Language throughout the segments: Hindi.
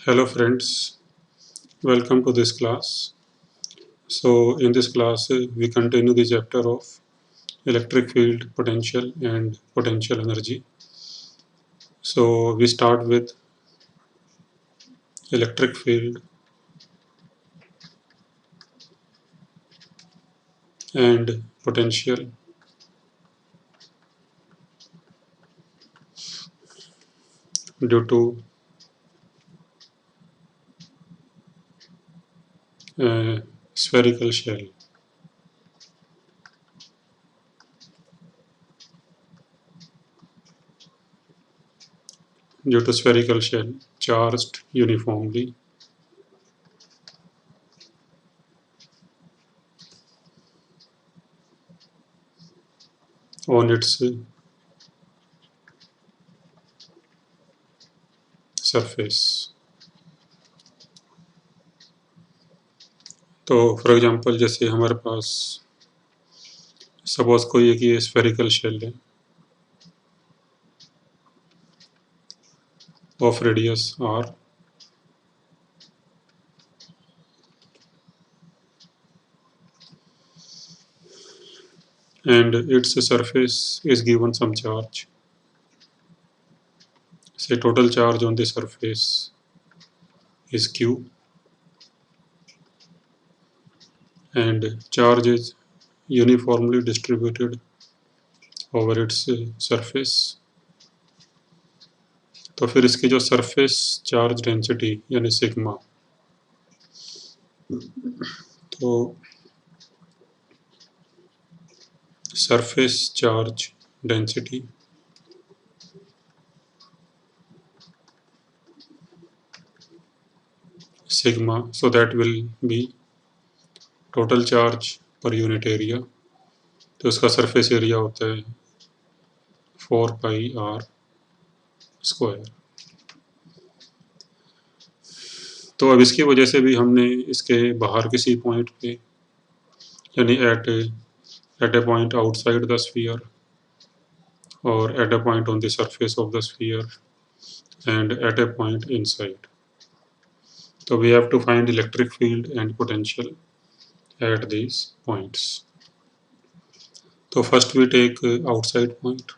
Hello friends, welcome to this class. So in this class we continue the chapter of electric field potential and potential energy. So we start with electric field and potential. Due to a spherical shell. Due to spherical shell charged uniformly on its surface. तो फॉर एग्जांपल जैसे हमारे पास सपोज कोई एक ये स्फेरिकल शेल है of radius r and its surface is given some charge. Say total charge on the surface is q and charge is uniformly distributed over its surface. तो फिर इसकी जो सरफेस चार्ज डेंसिटी यानी सिग्मा, तो surface charge density sigma, so that will be total charge per unit area. तो इसका सरफेस एरिया होता है 4 पाई r स्क्वायर. तो अब इसकी वजह से भी हमने इसके बाहर किसी पॉइंट पे यानी at a point outside the sphere और at a point on the surface of the sphere and at a point inside. So we have to find electric field and potential at these points. So first we take outside point.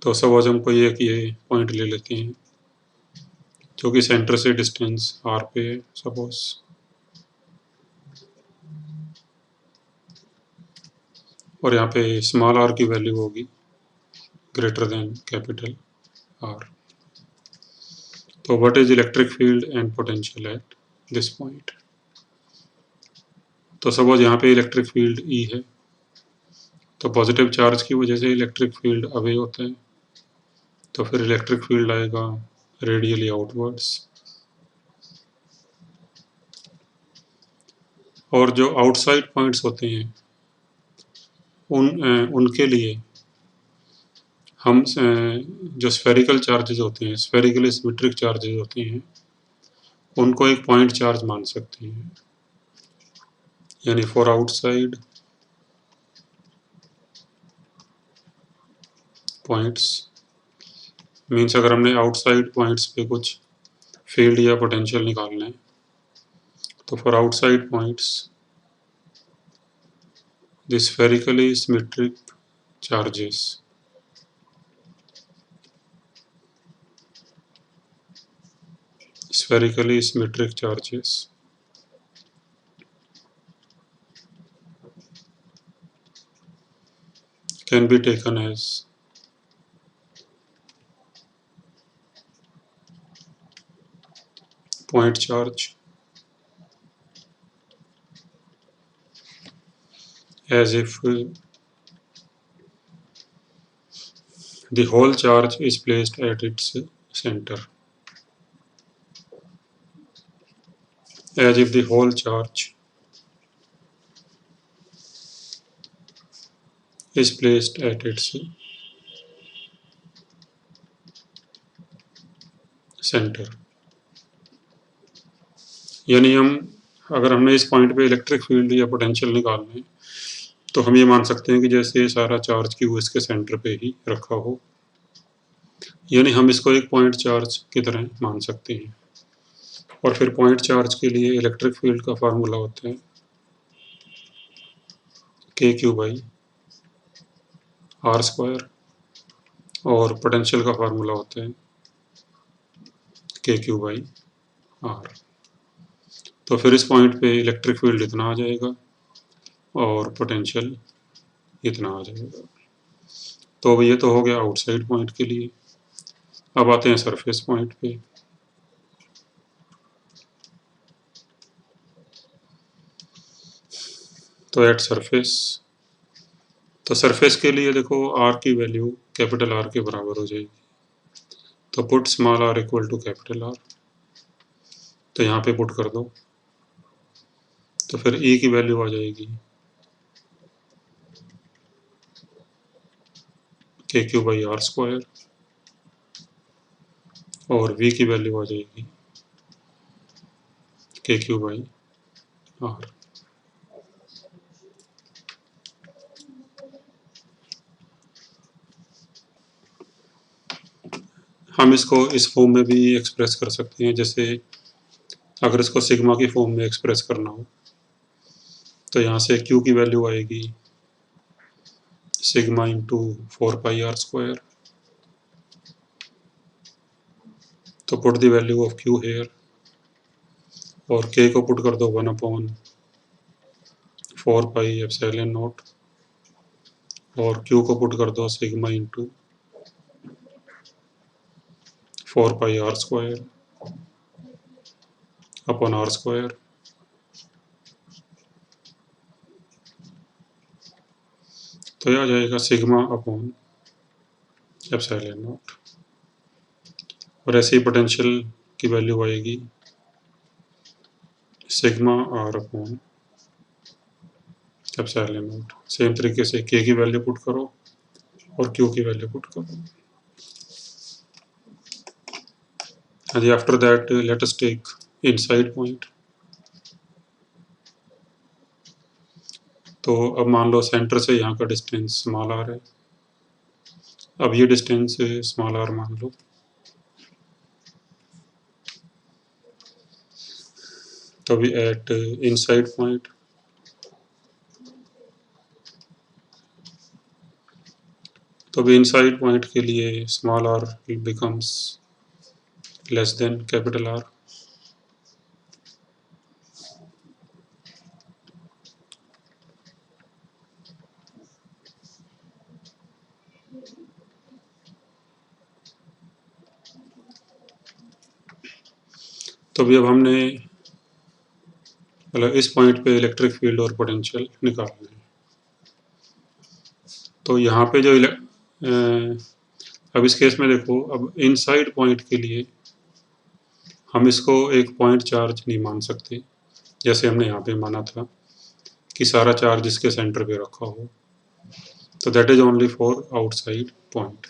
तो सपोज हम कोई एक ये पॉइंट ले लेते हैं जो कि सेंटर से डिस्टेंस r पे है सपोज. और यहाँ पे स्मॉल r की वैल्यू होगी ग्रेटर देन कैपिटल R. तो what is electric field and potential at this point. तो सपोज यहाँ पे इलेक्ट्रिक फील्ड E है, तो पॉजिटिव चार्ज की वजह से इलेक्ट्रिक फील्ड अवे होता है, तो फिर इलेक्ट्रिक फील्ड आएगा रेडियली आउटवर्ड्स. और जो आउटसाइड पॉइंट्स होते हैं उनके लिए हम जो स्फेरिकल चार्जेस होते हैं, स्फेरिकली सिमेट्रिक चार्जेस होते हैं, उनको एक पॉइंट चार्ज मान सकते हैं. यानी फॉर आउटसाइड पॉइंट्स मीन्स अगर हमने आउटसाइड पॉइंट्स पे कुछ फील्ड या पोटेंशियल निकालना है, तो for outside points the spherically symmetric charges spherically symmetric charges can be taken as point charge, as if the whole charge is placed at its center. As if the whole charge is placed at its center. यानी हम अगर हमने इस पॉइंट पे इलेक्ट्रिक फील्ड या पोटेंशियल निकालना है, तो हम ये मान सकते हैं कि जैसे सारा चार्ज Q इसके सेंटर पे ही रखा हो, यानी हम इसको एक पॉइंट चार्ज की तरह मान सकते हैं। और फिर पॉइंट चार्ज के लिए इलेक्ट्रिक फील्ड का फार्मूला होता है KQ/R², और पोटेंशियल का फार्मूला होता है KQ/R। तो फिर इस पॉइंट पे इलेक्ट्रिक फील्ड इतना आ जाएगा और पोटेंशियल इतना आ जाएगा। तो अब ये तो हो गया आउटसाइड पॉइंट के लिए। अब आते हैं सरफेस पॉइंट पे। तो एट सरफेस, तो सरफेस के लिए देखो R की वैल्यू कैपिटल R के बराबर हो जाएगी। तो put small r equal to capital R, तो यहाँ पे पुट कर दो, तो फिर E की वैल्यू आ जाएगी KQ/R², और V की वैल्यू आ जाएगी KQ/R। हम इसको इस फॉर्म में भी एक्सप्रेस कर सकते हैं, जैसे अगर इसको सिग्मा की फॉर्म में एक्सप्रेस करना हो तो यहाँ से Q की वैल्यू आएगी सिग्मा इंटू 4πr²। तो put the value of Q here, और K को पुट कर दो 1/4πε0, और Q को पुट कर दो sigma into 4πr² upon R²। तो यह आ जाएगा सिग्मा अपॉन ε0। और ऐसे ही पोटेंशियल की वैल्यू आएगी सिग्मा R अपॉन ε0। सेम तरीके से K की वैल्यू पुट करो और Q की वैल्यू पुट करो। And after that let us take inside point। तो अब मान लो सेंटर से यहाँ का डिस्टेंस स्मॉल r है। अब ये डिस्टेंस स्मॉल r मान लो। तो अभी एट इनसाइड पॉइंट, तो अभी इनसाइड पॉइंट के लिए small r becomes less than capital R। तो अभी अब हमने मतलब इस पॉइंट पे इलेक्ट्रिक फील्ड और पोटेंशियल निकालना है। तो यहाँ पे जो अब इस केस में देखो, अब इनसाइड पॉइंट के लिए हम इसको एक पॉइंट चार्ज नहीं मान सकते, जैसे हमने यहाँ पे माना था कि सारा चार्ज इसके सेंटर पे रखा हो। तो that is only for outside point.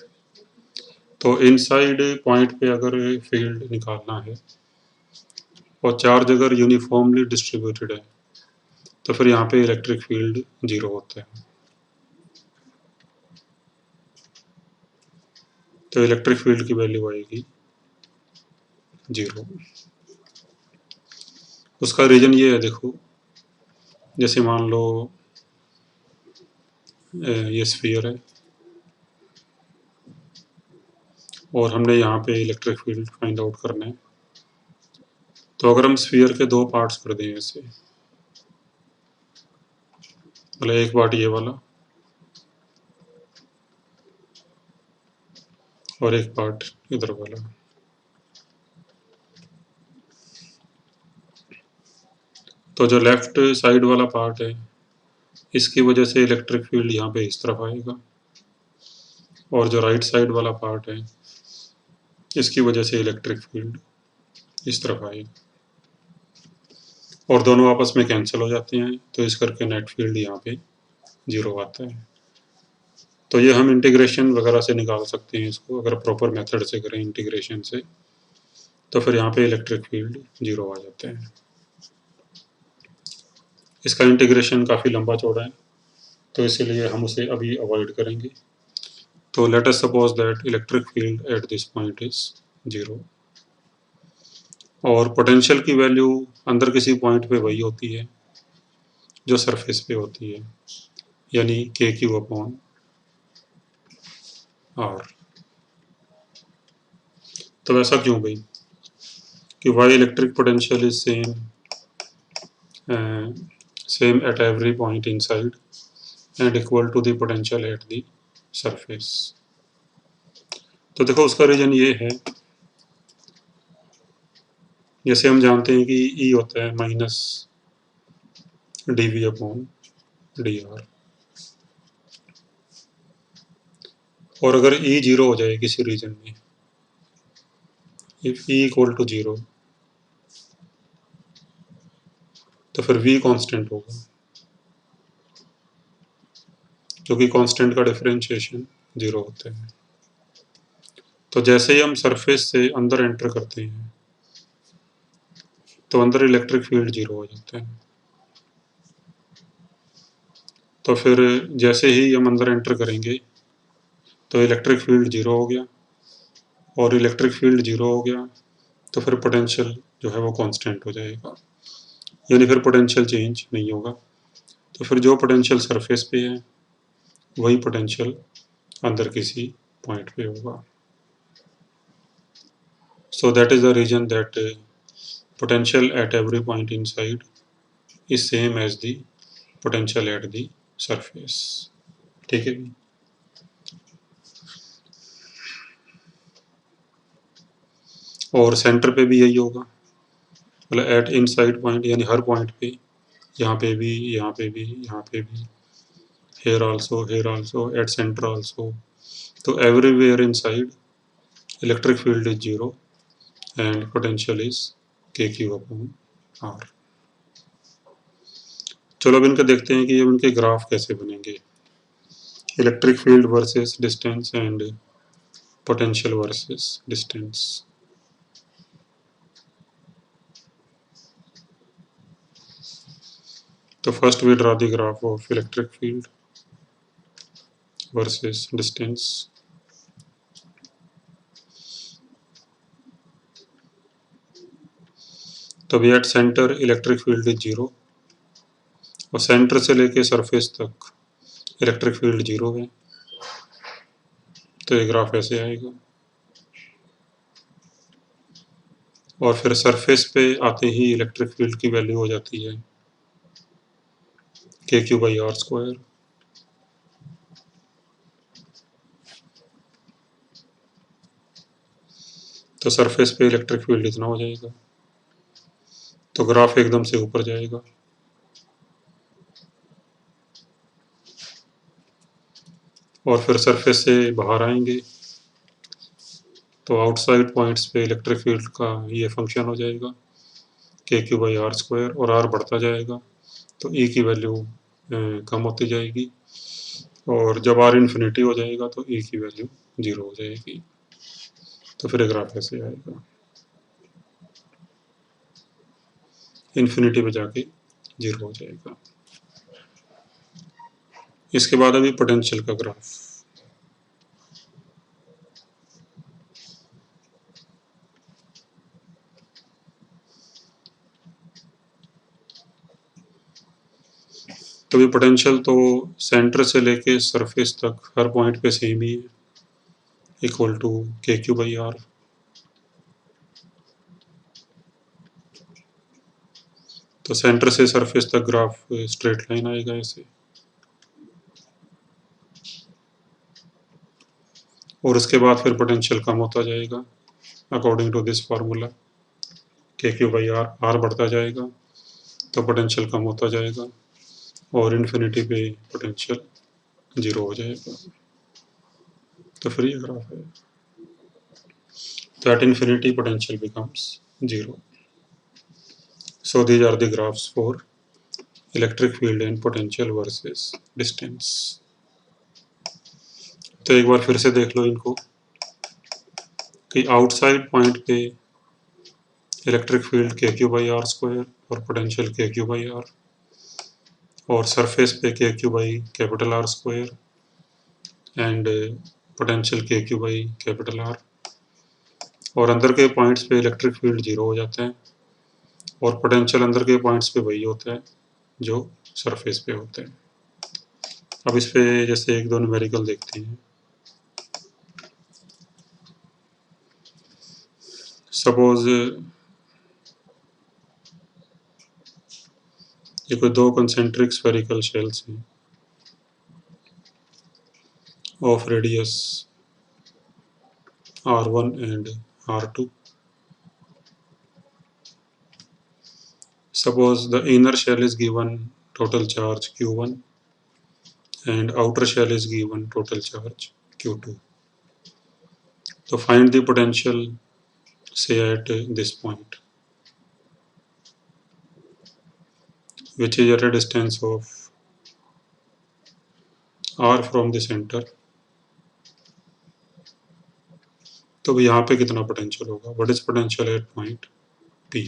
तो इनसाइड पॉइंट पे अगर फील्ड निकालना है और चार्ज अगर यूनिफॉर्मली डिस्ट्रीब्यूटेड है तो फिर यहाँ पे इलेक्ट्रिक फील्ड 0 होता है। तो इलेक्ट्रिक फील्ड की वैल्यू आएगी 0। उसका रीजन ये है, देखो जैसे मान लो ये स्फीयर है और हमने यहाँ पे इलेक्ट्रिक फील्ड फाइंड आउट करना है। तो अगर हम स्फीयर के दो पार्ट्स कर दें ऐसे, मतलब एक पार्ट ये वाला और एक पार्ट इधर वाला, तो जो लेफ्ट साइड वाला पार्ट है इसकी वजह से इलेक्ट्रिक फील्ड यहाँ पे इस तरफ आएगा, और जो राइट साइड वाला पार्ट है इसकी वजह से इलेक्ट्रिक फील्ड इस तरफ आएगा, और दोनों आपस में कैंसिल हो जाते हैं। तो इस करके नेट फील्ड यहाँ पे 0 आता है। तो ये हम इंटीग्रेशन वगैरह से निकाल सकते हैं इसको, अगर प्रॉपर मेथड से करें इंटीग्रेशन से, तो फिर यहाँ पे इलेक्ट्रिक फील्ड 0 आ जाते हैं। इसका इंटीग्रेशन काफ़ी लंबा चौड़ा है, तो इसीलिए हम उसे अभी अवॉइड करेंगे। तो let us suppose that electric field at this point is 0 और पोटेंशियल की वैल्यू अंदर किसी पॉइंट पे वही होती है जो सरफेस पे होती है, यानी के क्यू अपॉन आर। तो ऐसा क्यों भाई कि why electric potential is same at every point inside and equal to the potential at the surface. तो देखो उसका रीजन ये है, जैसे हम जानते हैं कि ई होता है minus D V upon D R, और अगर ई जीरो हो जाए किसी रीजन में, if E equal to zero, तो फिर वी कांस्टेंट होगा, क्योंकि कांस्टेंट का डिफरेंशिएशन जीरो होता है। तो जैसे ही हम सरफेस से अंदर एंटर करते हैं तो अंदर इलेक्ट्रिक फील्ड जीरो हो जाता है। तो फिर जैसे ही हम अंदर एंटर करेंगे तो इलेक्ट्रिक फील्ड जीरो हो गया, और इलेक्ट्रिक फील्ड जीरो हो गया तो फिर पोटेंशियल जो है वो कांस्टेंट हो जाएगा, यानी फिर पोटेंशियल चेंज नहीं होगा। तो फिर जो पोटेंशियल सरफेस पे है वही पोटेंशियल अंदर किसी पॉइंट पे होगा। So that is the reason that potential at every point inside is same as the potential at the surface। ठीक है भी। और सेंटर पे भी यही होगा, मतलब एट इनसाइड पॉइंट यानी हर पॉइंट पे, यहाँ पे भी, यहाँ पे भी, यहाँ पे भी, here also, here also, at center also। तो everywhere inside electric field is zero and potential is kq upon r। चलो अब इनका देखते हैं कि अब इनके ग्राफ कैसे बनेंगे, electric field versus distance and potential versus distance. तो first we draw the graph of electric field versus distance. तो भी at center electric field is zero, और सेंटर से लेके सरफेस तक इलेक्ट्रिक फील्ड जीरो है। तो ये ग्राफ ऐसे आएगा, और फिर सरफेस पे आते ही इलेक्ट्रिक फील्ड की वैल्यू हो जाती है K Q by are square. तो सरफेस पे इलेक्ट्रिक फील्ड इतना हो जाएगा, तो ग्राफ एकदम से ऊपर जाएगा। और फिर सरफेस से बाहर आएंगे तो आउटसाइड पॉइंट्स पे इलेक्ट्रिक फील्ड का ये फंक्शन हो जाएगा के क्यू बाई आर स्क्वायर, और आर बढ़ता जाएगा तो ई की वैल्यू कम होती जाएगी, और जब आर इन्फिनिटी हो जाएगा तो ई की वैल्यू जीरो हो जाएगी। तो फिर ग्राफ ऐसे आएगा, इन्फिनिटी पे जाके जीरो हो जाएगा। इसके बाद अभी पोटेंशियल का ग्राफ। तो ये पोटेंशियल तो सेंटर से लेके सरफेस तक हर पॉइंट पे सेम ही है, इक्वल टू के क्यू बाई आर। तो सेंटर से सरफेस तक ग्राफ स्ट्रेट लाइन आएगा ऐसे, और उसके बाद फिर पोटेंशियल कम होता जाएगा अकॉर्डिंग टू दिस फार्मूला, के क्यू बाई आर, आर बढ़ता जाएगा तो पोटेंशियल कम होता जाएगा, और इन्फिनिटी पे पोटेंशियल जीरो हो जाएगा। तो फिर ये ग्राफ है, तो at infinity potential becomes zero। So these are the graphs for electric field and potential versus distance। तो एक बार फिर से देख लो इनको कि आउटसाइड पॉइंट पे इलेक्ट्रिक फील्ड के क्यू बाई आर स्क्वायर और पोटेंशियल के क्यू बाई आर, और सरफेस पे के Q by capital R square and potential के क्यू बाई कैपिटल आर, और अंदर के पॉइंट्स पे इलेक्ट्रिक फील्ड 0 हो जाता है और पोटेंशियल अंदर के पॉइंट्स पे वही होता है जो सरफेस पे होता है। अब इस पे जैसे एक दो न्यूमेरिकल देखते हैं। सपोज ये कोई दो कंसेंट्रिक स्फेरिकल शेल्स हैं of radius r1 and r2. Suppose the inner shell is given total charge q1 and outer shell is given total charge q2. So find the potential, say at this point, which is at a distance of r from the center. तो यहाँ पे कितना पोटेंशियल होगा? What is potential at point P?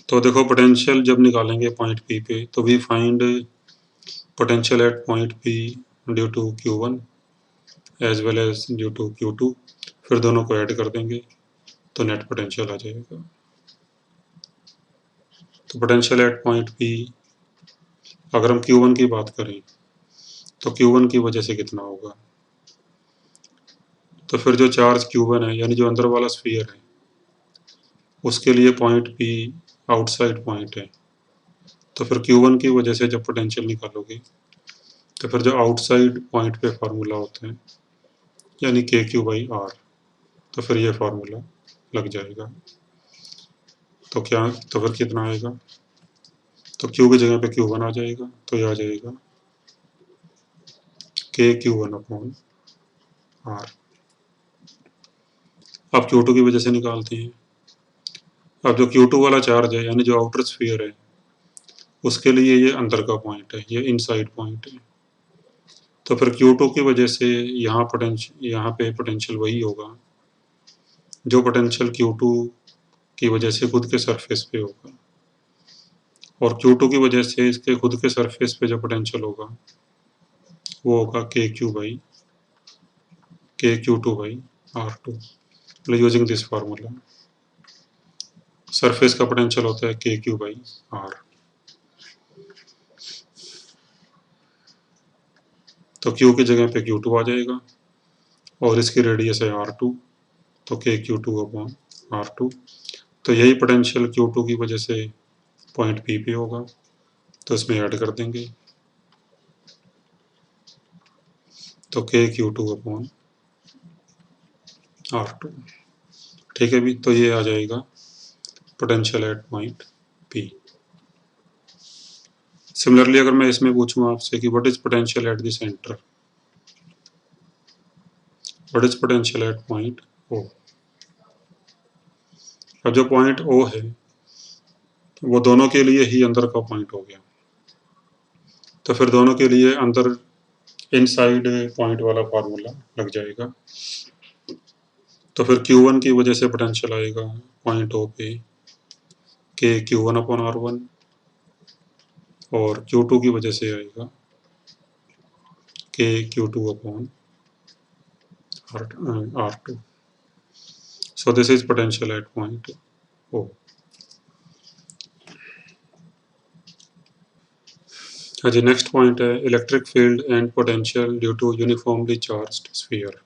तो देखो पोटेंशियल जब निकालेंगे पॉइंट P पे तो we find potential at point P due to Q1 as well as due to Q2, फिर दोनों को ऐड कर देंगे तो नेट पोटेंशियल आ जाएगा। तो पोटेंशियल एट पॉइंट P, अगर हम Q1 की बात करें तो Q1 की वजह से कितना होगा? तो फिर जो चार्ज Q1 है यानी जो अंदर वाला स्फीयर है उसके लिए पॉइंट P आउटसाइड पॉइंट है, तो फिर Q1 की वजह से जब पोटेंशियल निकालोगे तो फिर जो आउटसाइड पॉइंट पे फार्मूला होता है यानी के क्यू बाई आर, तो फिर ये फार्मूला लग जाएगा। तो क्या, तो फिर कितना आएगा? तो Q की जगह पे Q1 आ जाएगा, तो ये आ जाएगा के Q1 अपॉन आर। अब Q2 की वजह से निकालते हैं। अब जो Q2 वाला चार्ज है यानी जो आउटर स्फीयर है उसके लिए ये अंदर का पॉइंट है, ये इनसाइड पॉइंट है। तो फिर Q2 की वजह से यहाँ पे पोटेंशियल वही होगा जो पोटेंशियल Q2 की वजह से खुद के सरफेस पे होगा, और Q2 की वजह से इसके खुद के सरफेस पे जो पोटेंशियल होगा वो होगा K Q two by R two. Using this formula surface का पोटेंशियल होता है के क्यू बाई आर। तो Q की जगह पे Q2 आ जाएगा और इसकी रेडियस है R2, तो के क्यू टू अपॉन R2। तो यही पोटेंशियल Q2 की वजह से पॉइंट P पे होगा, तो इसमें ऐड कर देंगे तो के क्यू टू अपॉन R2। ठीक है भी, तो ये आ जाएगा potential at point P। Similarly अगर मैं इसमें पूछूं आपसे कि what is potential at the centre, what is potential at point O। अब जो पॉइंट O है वो दोनों के लिए ही अंदर का पॉइंट हो गया, तो फिर दोनों के लिए अंदर इनसाइड पॉइंट वाला फार्मूला लग जाएगा। तो फिर Q1 की वजह से पोटेंशियल आएगा पॉइंट O पे के Q1 अपॉन R1, और Q2 की वजह से आएगा K Q2 upon R2। So this is potential at point O। हाँ जी, नेक्स्ट पॉइंट है electric field and potential due to uniformly charged sphere.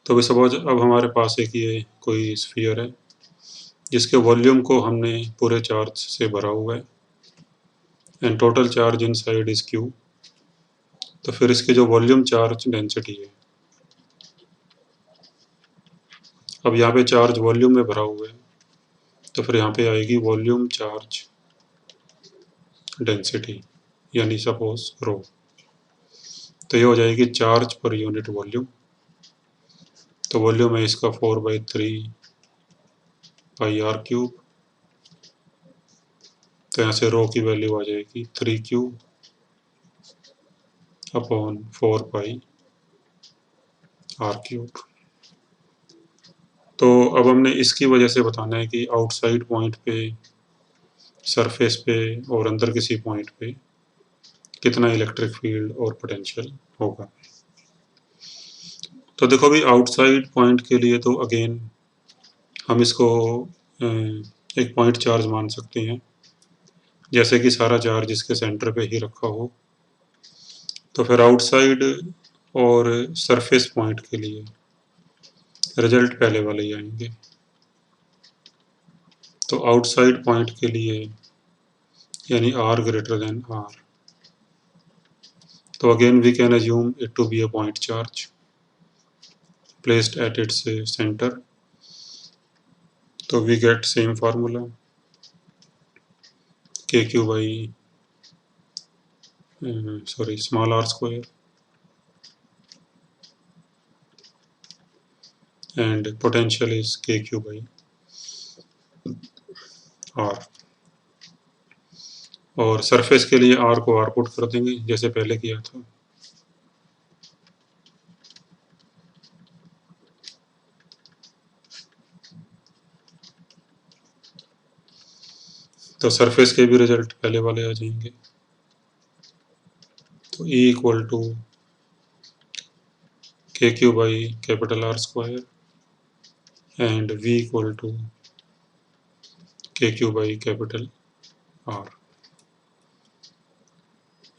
तो भी सपोज अब हमारे पास एक ये कोई स्फीयर है जिसके वॉल्यूम को हमने पूरे चार्ज से भरा हुआ है and total charge inside is Q। तो फिर इसके जो वॉल्यूम चार्ज डेंसिटी है, अब यहाँ पे चार्ज वॉल्यूम में भरा हुआ है तो फिर यहाँ पे आएगी वॉल्यूम चार्ज डेंसिटी यानी सपोज रो। तो ये हो जाएगी चार्ज पर यूनिट वॉल्यूम। तो वॉल्यूम है इसका 4/3 पाई आर क्यूब, तो यहाँ से रो की वैल्यू आ जाएगी 3Q upon 4 pi are cube. तो अब हमने इसकी वजह से बताना है कि आउटसाइड पॉइंट पे सरफेस पे और अंदर किसी पॉइंट पे कितना इलेक्ट्रिक फील्ड और पोटेंशियल होगा। तो देखो अभी आउटसाइड पॉइंट के लिए तो अगेन हम इसको एक पॉइंट चार्ज मान सकते हैं, जैसे कि सारा चार्ज इसके सेंटर पे ही रखा हो। तो फिर आउटसाइड और सरफेस पॉइंट के लिए रिजल्ट पहले वाले ही आएंगे। तो आउटसाइड पॉइंट के लिए यानी r greater than r, तो again we can assume it to be a point charge placed at its center. तो we get same formula kq by small r square and potential is kq by r। और सरफेस के लिए r को r पुट कर देंगे जैसे पहले किया था। तो सरफेस के भी रिजल्ट पहले वाले आ जाएंगे। तो E equal to kq by capital R square and V equal to kq by capital R।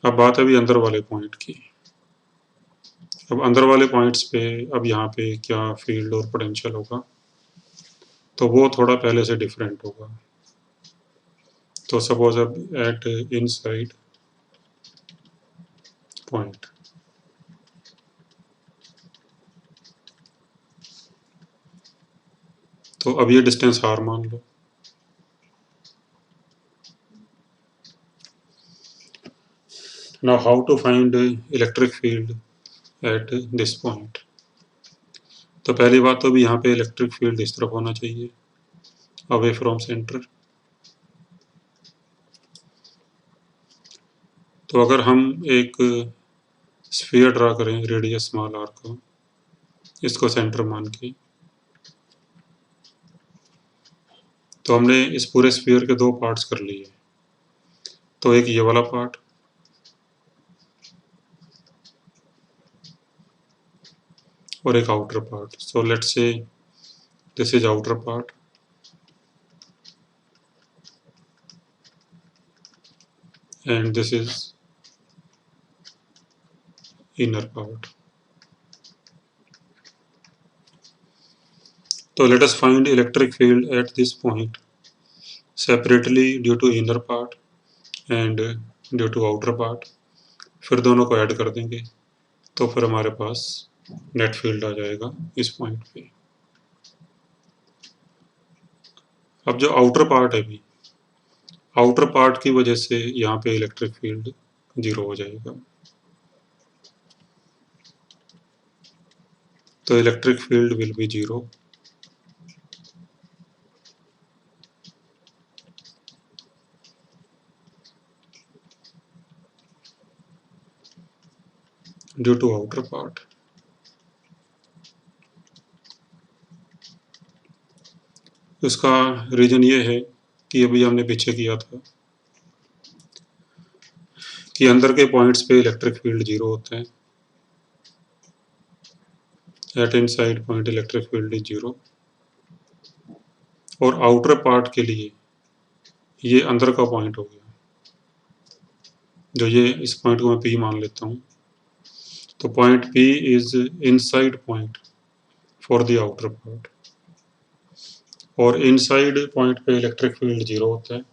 अब बात अभी अंदर वाले पॉइंट की। अब अंदर वाले पॉइंट्स पे अब यहाँ पे क्या फील्ड और पोटेंशियल होगा, तो वो थोड़ा पहले से डिफरेंट होगा। तो सपोज अब एट इनसाइड पॉइंट, तो अब ये डिस्टेंस r मान लो। Now how to find electric field at this point. तो पहली बात तो भी यहाँ पे इलेक्ट्रिक फील्ड इस तरफ होना चाहिए, अवे फ्रॉम सेंटर। तो अगर हम एक स्फीयर ड्रा करें रेडियस स्मॉल r का, इसको सेंटर मान के, तो हमने इस पूरे स्फीयर के दो पार्ट्स कर लिए। तो एक ये वाला पार्ट और एक outer part. So let's say this is outer part and this is inner part. So let us find electric field at this point separately due to inner part and due to outer part. फिर दोनों को ऐड कर देंगे तो फिर हमारे पास नेट फील्ड आ जाएगा इस पॉइंट पे। अब जो आउटर पार्ट है भी, आउटर पार्ट की वजह से यहाँ पे इलेक्ट्रिक फील्ड 0 हो जाएगा। तो electric field will be 0 due to outer part. इसका रीजन ये है कि अभी हमने पीछे किया था कि अंदर के पॉइंट्स पे इलेक्ट्रिक फील्ड 0 होता है। At inside point electric field is 0। और आउटर पार्ट के लिए ये अंदर का पॉइंट हो गया, जो ये इस पॉइंट को मैं P मान लेता हूँ। तो point P is inside point for the outer part. और इनसाइड पॉइंट पे इलेक्ट्रिक फील्ड 0 होता है।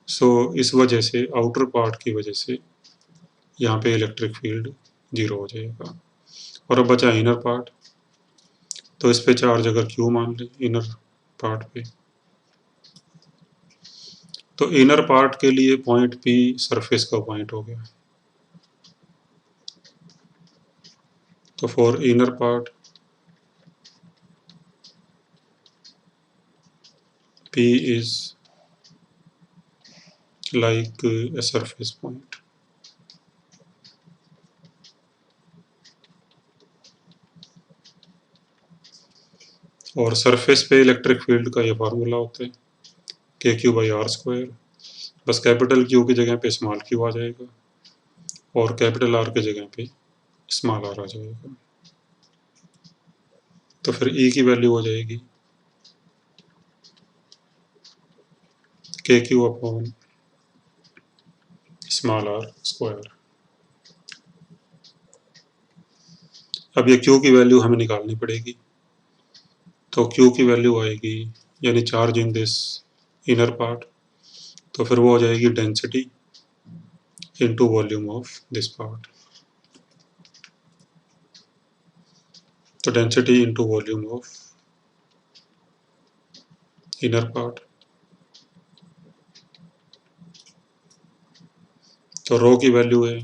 सो इस वजह से आउटर पार्ट की वजह से यहाँ पे इलेक्ट्रिक फील्ड 0 हो जाएगा। और अब बचा इनर पार्ट। तो इस पे चार्ज अगर Q मान ले इनर पार्ट पे, तो इनर पार्ट के लिए पॉइंट P सरफेस का पॉइंट हो गया। तो for inner part P is like a surface point. और सरफेस पे इलेक्ट्रिक फील्ड का ये फार्मूला होता है KQ by R square बस कैपिटल क्यू की जगह पे स्मॉल क्यू आ जाएगा और कैपिटल आर की जगह पे स्मॉल आर आ जाएगा। तो फिर ई की वैल्यू हो जाएगी K Q upon small R square. अब ये क्यू की वैल्यू हमें निकालनी पड़ेगी, तो क्यू की वैल्यू आएगी यानी charge in this inner part, तो फिर वो हो जाएगी density into volume of this part. तो density into volume of inner part, तो रो की वैल्यू है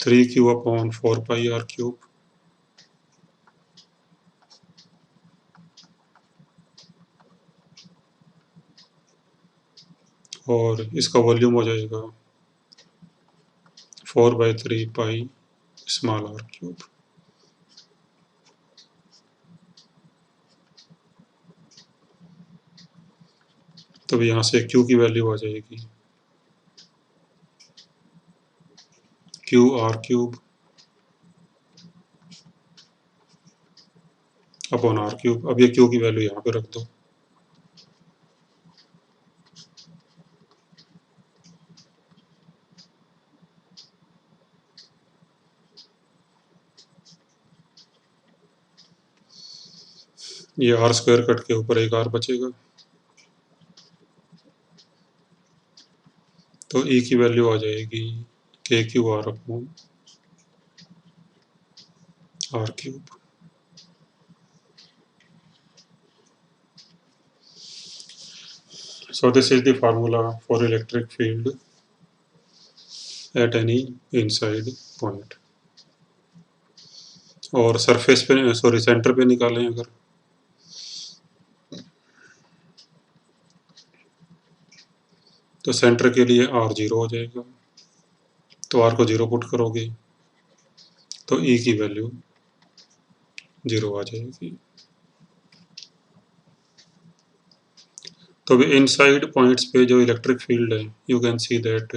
3q upon 4 pi are cube, और इसका वॉल्यूम हो जाएगा 4/3 पाई स्मॉल आर क्यूब। तब यहाँ से q की वैल्यू आ जाएगी Q R cube upon R cube. अब ये q की वैल्यू यहाँ पे रख दो, ये आर स्क्वायर कट के ऊपर एक आर बचेगा, तो ई की वैल्यू आ जाएगी K Q R upon R cube. So this is the formula for electric field at any inside point। और सरफेस पे सॉरी सेंटर पे निकालें अगर, तो सेंटर के लिए आर 0 हो जाएगा, तो आर को 0 पुट करोगे तो ई की वैल्यू 0 आ जाएगी। तो अभी इनसाइड पॉइंट्स पे जो इलेक्ट्रिक फील्ड है, you can see that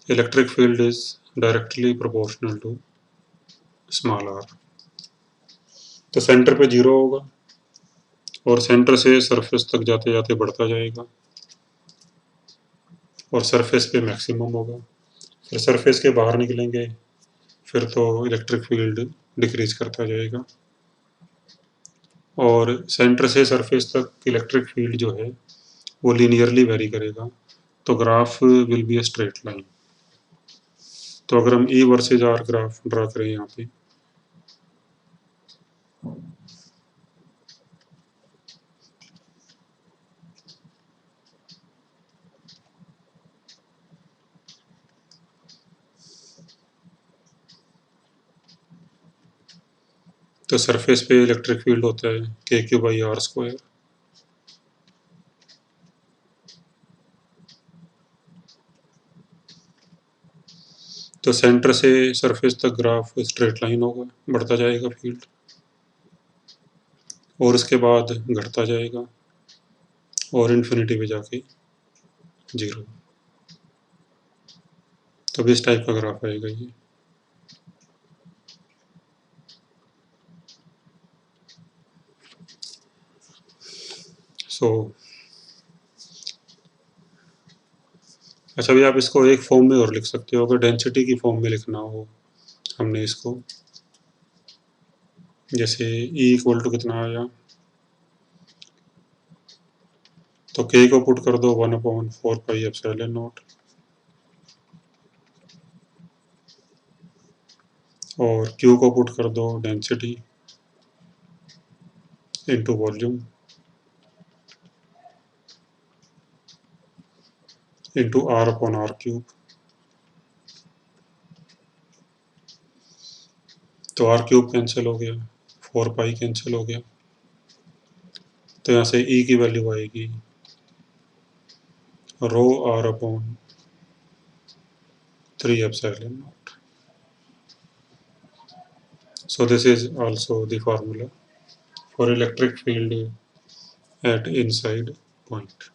electric field is directly proportional to small R. तो सेंटर पे 0 होगा और सेंटर से सरफेस तक जाते जाते बढ़ता जाएगा और सरफेस पे मैक्सिमम होगा। फिर सरफेस के बाहर निकलेंगे, फिर तो इलेक्ट्रिक फील्ड डिक्रीज करता जाएगा और सेंटर से सरफेस तक इलेक्ट्रिक फील्ड जो है वो लीनियरली वेरी करेगा, तो graph will be a straight line. तो अगर हम ई वर्सेज आर ग्राफ ड्रा करें यहाँ पे, तो सरफेस पे इलेक्ट्रिक फील्ड होता है K Q by are square, तो सेंटर से सरफेस तक ग्राफ स्ट्रेट लाइन होगा, बढ़ता जाएगा फील्ड और उसके बाद घटता जाएगा और इन्फिनिटी पे जाके 0। तो इस टाइप का ग्राफ आएगा ये। सो अच्छा, अभी आप इसको एक फॉर्म में और लिख सकते हो, अगर डेंसिटी की फॉर्म में लिखना हो हमने इसको, जैसे ई इक्वल टू कितना आया, तो के को पुट कर दो 1/4 पाई एप्सिलॉन नॉट और क्यू को पुट कर दो density into volume into R upon R cube. तो आर क्यूब कैंसिल हो गया, 4 पाई कैंसिल हो गया, तो यहाँ से ई की वैल्यू आएगी rho R upon 3 epsilon naught. So this is also the formula for electric field at inside point।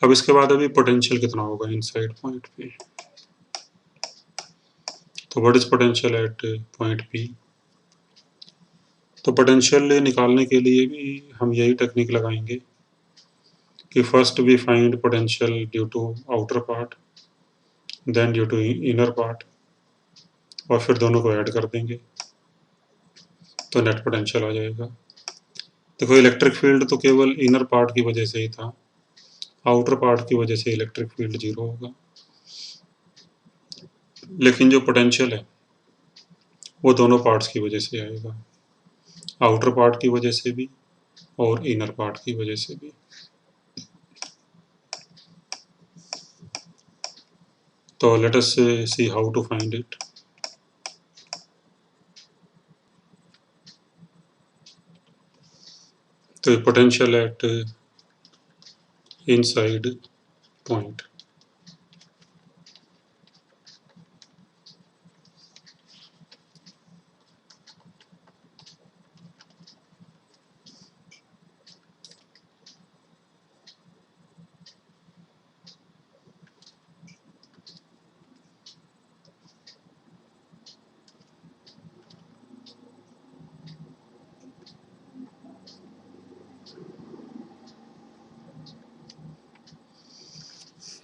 अब इसके बाद अभी पोटेंशियल कितना होगा इनसाइड पॉइंट पे। तो what is potential at point P. तो पोटेंशियल निकालने के लिए भी हम यही टेक्निक लगाएंगे कि first we find potential due to outer part, then due to inner part, और फिर दोनों को ऐड कर देंगे तो नेट पोटेंशियल आ जाएगा। देखो इलेक्ट्रिक फील्ड तो केवल इनर पार्ट की वजह से ही था, आउटर पार्ट की वजह से इलेक्ट्रिक फील्ड जीरो होगा, लेकिन जो पोटेंशियल है वो दोनों पार्ट्स की वजह से आएगा, आउटर पार्ट की वजह से भी और इनर पार्ट की वजह से भी। तो let us see how to find it. तो पोटेंशियल एट इनसाइड पॉइंट।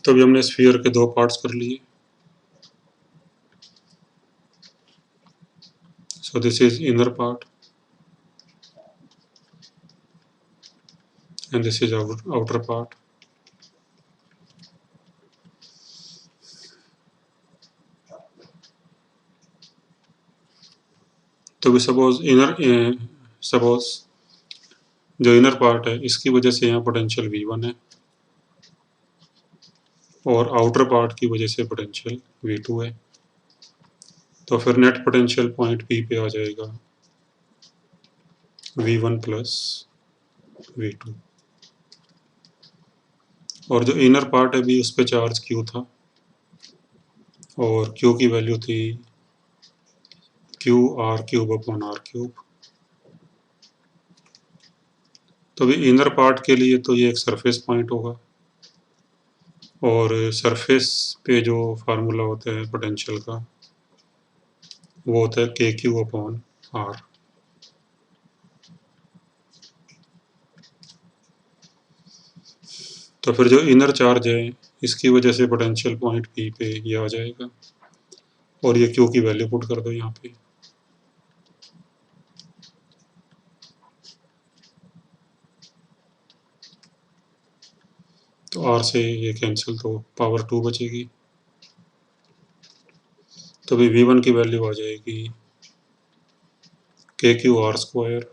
तो अभी हमने स्फीयर के दो पार्ट्स कर लिए। So this is inner part and this is our outer part. तो भी सपोज जो इनर पार्ट है इसकी वजह से यहाँ पोटेंशियल V1 है और आउटर पार्ट की वजह से पोटेंशियल V2 है। तो फिर नेट पोटेंशियल पॉइंट P पे आ जाएगा V1 प्लस V2। और जो इनर पार्ट है भी उस पर चार्ज Q था और Q की वैल्यू थी QR³ R³। तो भी इनर पार्ट के लिए तो ये एक सरफेस पॉइंट होगा और सरफेस पे जो फार्मूला होता है पोटेंशियल का वो होता है KQ/R। तो फिर जो इनर चार्ज है इसकी वजह से पोटेंशियल पॉइंट P पे ये आ जाएगा और ये Q की वैल्यू पुट कर दो यहाँ पे। तो R से ये कैंसिल तो पावर 2 बचेगी। तो भी V1 की वैल्यू आ जाएगी KQ/R²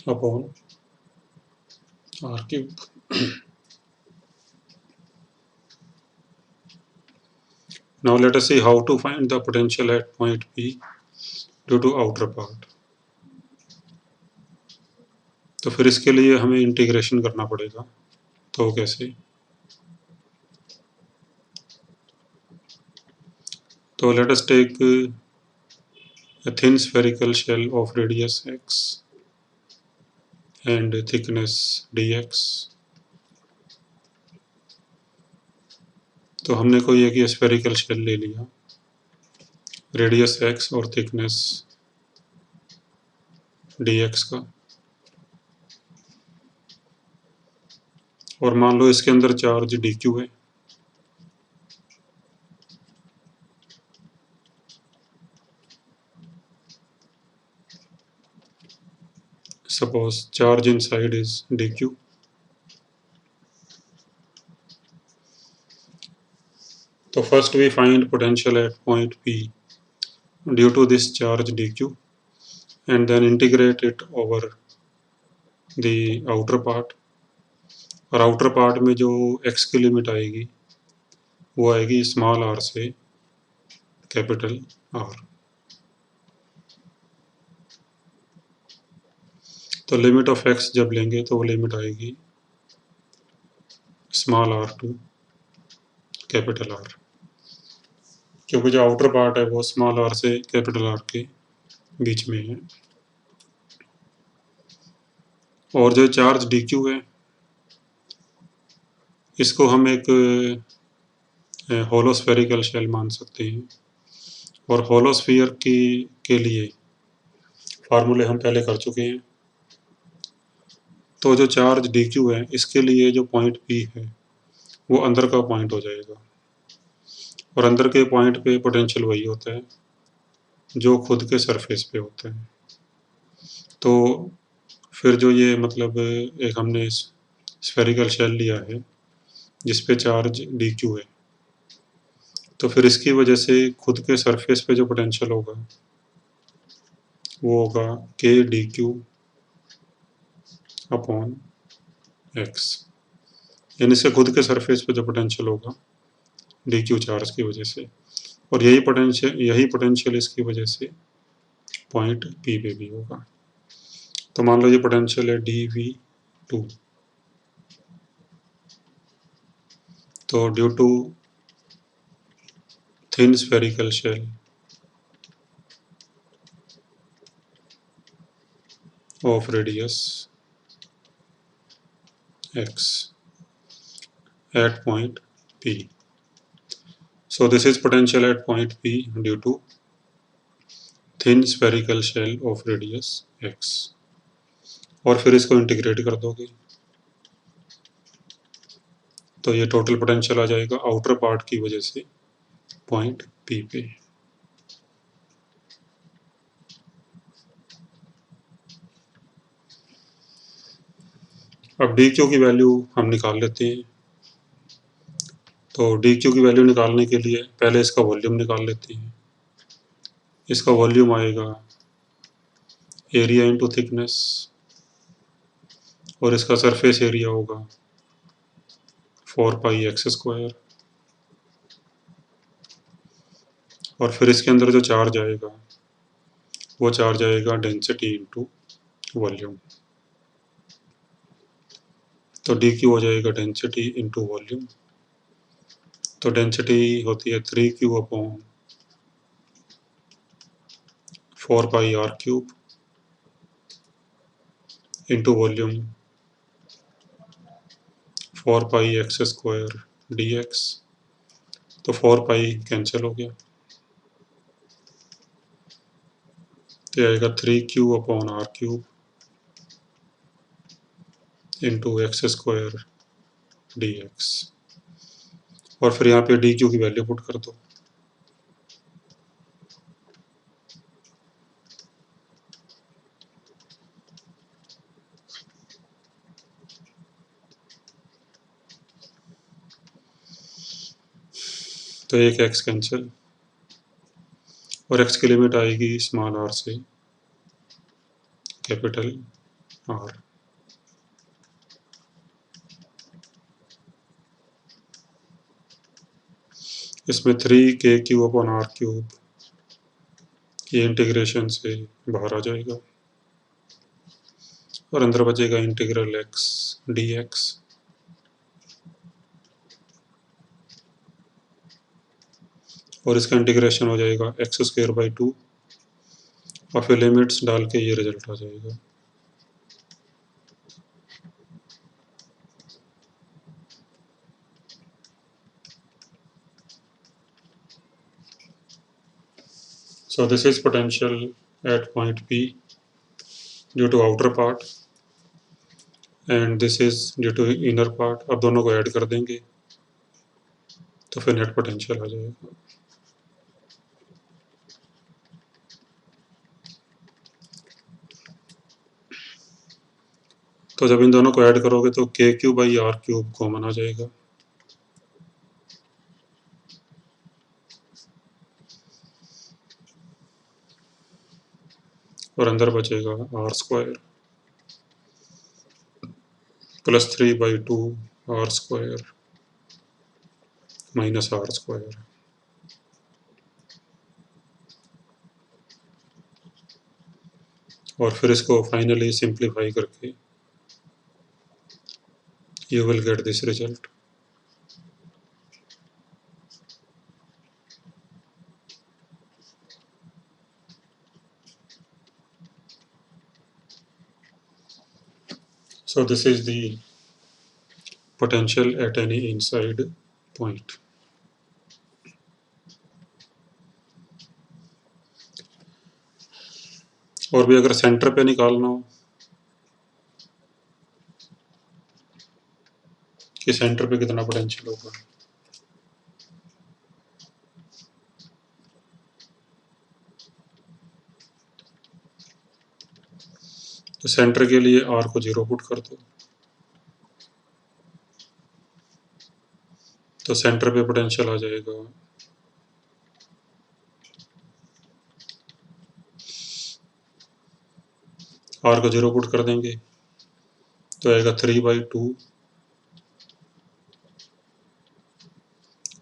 upon R³। Now let us see how to find the potential at point P due to outer part। तो फिर इसके लिए हमें इंटीग्रेशन करना पड़ेगा। तो कैसे? तो let us take a thin spherical shell of radius x and thickness dx। तो हमने कोई एक स्फेरिकल शेल ले लिया, रेडियस x और थिकनेस dx का, और मान लो इसके अंदर चार्ज dq है। Suppose charge inside is dq। तो first we find potential at point P due to this charge dq and then integrate it over the outer part। और आउटर पार्ट में जो x की लिमिट आएगी वो आएगी स्मॉल r से कैपिटल R। तो लिमिट ऑफ x जब लेंगे तो वो लिमिट आएगी small r to capital R, क्योंकि जो आउटर पार्ट है वो स्मॉल r से कैपिटल R के बीच में है। और जो चार्ज dq है इसको हम एक होलोस्फेरिकल शेल मान सकते हैं, और होलोस्फीयर की के लिए फार्मूले हम पहले कर चुके हैं। तो जो चार्ज डी क्यू है, इसके लिए जो पॉइंट पी है वो अंदर का पॉइंट हो जाएगा, और अंदर के पॉइंट पे पोटेंशियल वही होता है जो खुद के सरफेस पे होता है। तो फिर जो ये मतलब एक हमने स्फेरिकल शेल लिया है जिस पे चार्ज डी क्यू है, तो फिर इसकी वजह से खुद के सरफेस पे जो पोटेंशियल होगा वो होगा के डी क्यू अपॉन एक्स, यानी इसके खुद के सरफेस पे जो पोटेंशियल होगा डी क्यू चार्ज की वजह से, और यही पोटेंशियल इसकी वजह से पॉइंट पी पे भी होगा। तो मान लो ये पोटेंशियल है डी वी टू, तो due to thin spherical shell of radius x at point P. So this is potential at point P due to thin spherical shell of radius x. और फिर इसको इंटीग्रेट कर दोगे तो ये टोटल पोटेंशियल आ जाएगा आउटर पार्ट की वजह से पॉइंट P पे। अब डी क्यू की वैल्यू हम निकाल लेते हैं। तो डी क्यू की वैल्यू निकालने के लिए पहले इसका वॉल्यूम निकाल लेते हैं। इसका वॉल्यूम आएगा एरिया इंटू थिकनेस, और इसका सरफेस एरिया होगा 4πx², और फिर इसके अंदर जो चार्ज आएगा वो चार्ज आएगा डेंसिटी इंटू वॉल्यूम। तो डी क्यू हो जाएगा डेंसिटी इंटू वॉल्यूम। तो डेंसिटी होती है 3Q upon 4πr³ into volume 4πx² तो 4π कैंसिल हो गया, तो आएगा 3Q upon r³ into x²dx, और फिर यहाँ पे डी क्यू की वैल्यू पुट कर दो। तो एक x कैंसिल, और x की लिमिट आएगी स्मॉल r से कैपिटल R। इसमें 3KQ अपॉन r³ ये इंटीग्रेशन से बाहर आ जाएगा, और अंदर बचेगा इंटीग्रल x dx, और इसका इंटीग्रेशन हो जाएगा x²/2, और फिर लिमिट्स डाल के ये रिजल्ट आ जाएगा। So this is potential at point P due to outer part and this is due to inner part। अब दोनों को ऐड कर देंगे तो फिर नेट पोटेंशियल आ जाएगा। तो जब इन दोनों को ऐड करोगे तो KQ/r³ कॉमन आ जाएगा, और अंदर बचेगा r² plus 3/2 r² minus r²। और फिर इसको फाइनली सिंप्लीफाई करके you will get this result। So this is the potential at any inside point. और भी अगर सेंटर पे निकालना हो कि सेंटर पे कितना पोटेंशियल होगा, तो सेंटर के लिए आर को 0 पुट कर दो, तो सेंटर पे पोटेंशियल आ जाएगा आर को 0 पुट कर देंगे तो आएगा 3/2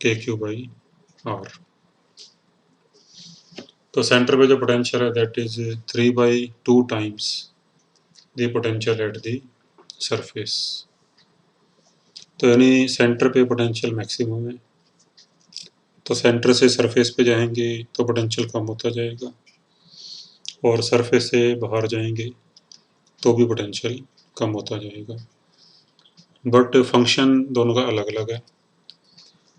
KQ/R। तो सेंटर पे जो पोटेंशियल है that is 3/2 times the potential at the surface. तो यानी सेंटर पे पोटेंशियल मैक्सिमम है, तो सेंटर से सरफेस पे जाएंगे तो पोटेंशियल कम होता जाएगा, और सरफेस से बाहर जाएंगे तो भी पोटेंशियल कम होता जाएगा, बट फंक्शन दोनों का अलग अलग है।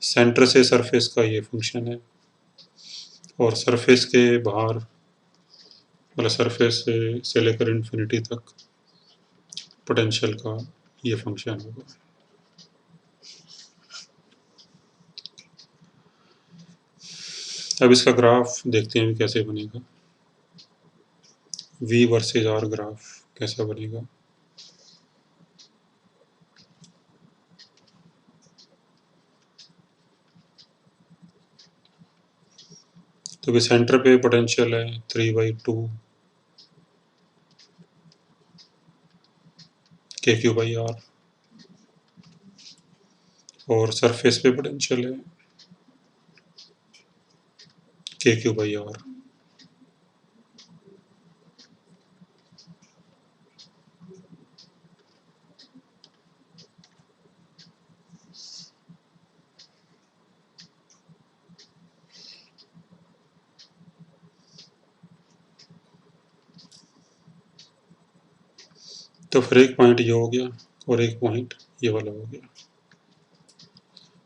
सेंटर से सरफेस का ये फंक्शन है, और सरफेस के बाहर मतलब सरफेस से लेकर इन्फिनिटी तक पोटेंशियल का ये फंक्शन होगा। अब इसका ग्राफ देखते हैं कैसे बनेगा, V वर्सेस R ग्राफ कैसा बनेगा। तो भी सेंटर पे पोटेंशियल है 3/2 KQ/R, और सरफेस पे पोटेंशियल है KQ/R। तो फिर एक पॉइंट ये हो गया और एक पॉइंट ये वाला हो गया।